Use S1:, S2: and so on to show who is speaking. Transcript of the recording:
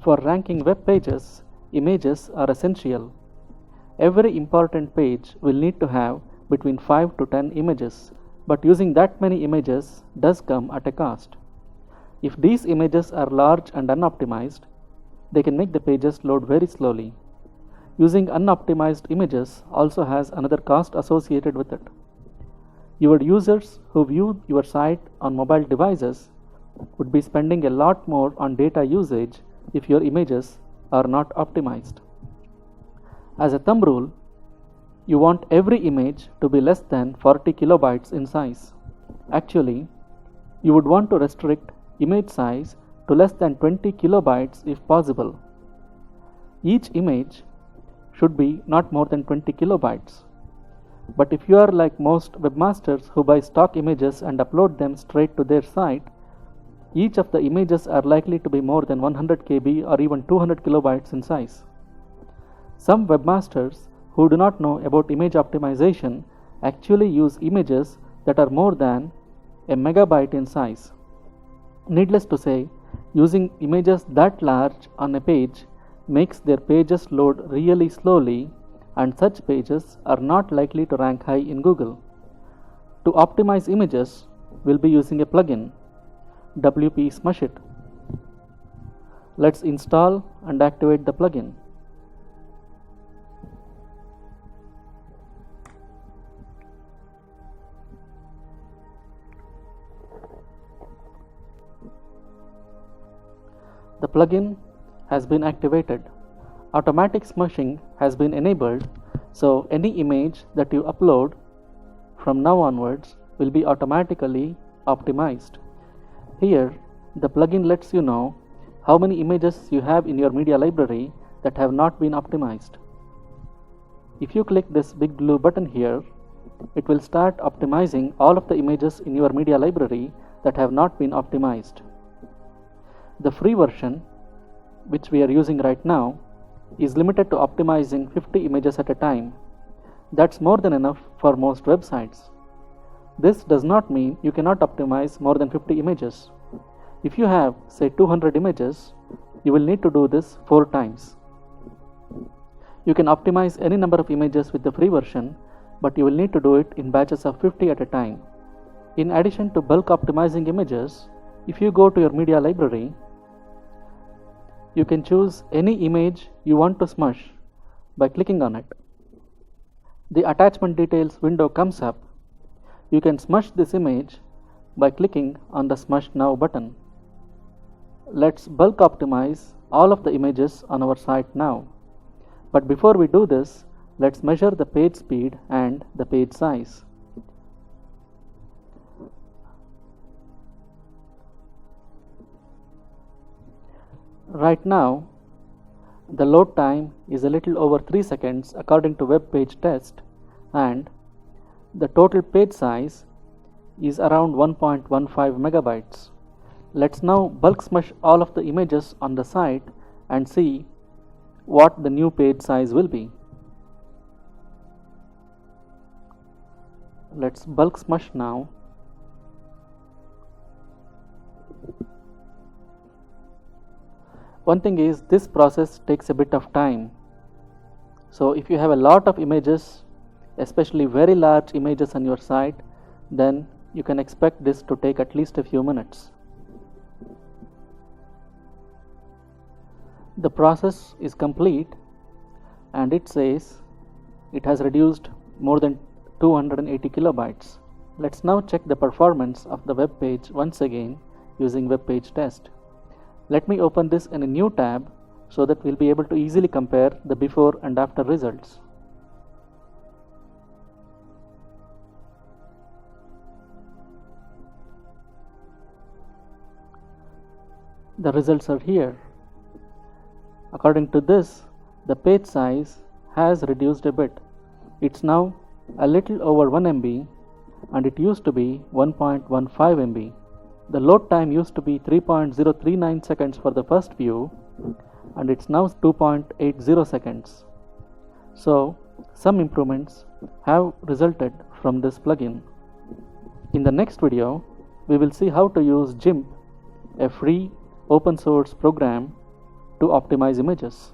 S1: For ranking web pages, images are essential. Every important page will need to have between 5 to 10 images, but using that many images does come at a cost. If these images are large and unoptimized, they can make the pages load very slowly. Using unoptimized images also has another cost associated with it. Your users who view your site on mobile devices would be spending a lot more on data usage if your images are not optimized. As a thumb rule, you want every image to be less than 40 kilobytes in size. Actually, you would want to restrict image size to less than 20 kilobytes if possible. Each image should be not more than 20 kilobytes. But if you are like most webmasters who buy stock images and upload them straight to their site, each of the images are likely to be more than 100 KB or even 200 kilobytes in size. Some webmasters who do not know about image optimization actually use images that are more than a megabyte in size. Needless to say, using images that large on a page makes their pages load really slowly, and such pages are not likely to rank high in Google. To optimize images, we'll be using a plugin, WP Smush It. Let's install and activate the plugin. The plugin has been activated. Automatic smushing has been enabled, so any image that you upload from now onwards will be automatically optimized. Here, the plugin lets you know how many images you have in your media library that have not been optimized. If you click this big blue button here, it will start optimizing all of the images in your media library that have not been optimized. The free version, which we are using right now, is limited to optimizing 50 images at a time. That's more than enough for most websites. This does not mean you cannot optimize more than 50 images. If you have, say, 200 images, you will need to do this 4 times. You can optimize any number of images with the free version, but you will need to do it in batches of 50 at a time. In addition to bulk optimizing images, if you go to your media library, you can choose any image you want to smush by clicking on it. The attachment details window comes up. You can smush this image by clicking on the Smush Now button. Let's bulk optimize all of the images on our site now. But before we do this, let's measure the page speed and the page size. Right now, the load time is a little over 3 seconds according to web page test, and the total page size is around 1.15 megabytes. Let's now bulk smush all of the images on the site and see what the new page size will be. Let's bulk smush now. One thing is, this process takes a bit of time. So if you have a lot of images, especially very large images on your site, then you can expect this to take at least a few minutes. The process is complete and it says it has reduced more than 280 kilobytes. Let's now check the performance of the web page once again using web page test. Let me open this in a new tab so that we'll be able to easily compare the before and after results. The results are here. According to this, the page size has reduced a bit. It's now a little over 1 MB and it used to be 1.15 MB. The load time used to be 3.039 seconds for the first view and it's now 2.80 seconds. So, some improvements have resulted from this plugin. In the next video, we will see how to use GIMP, a free open source program, to optimize images.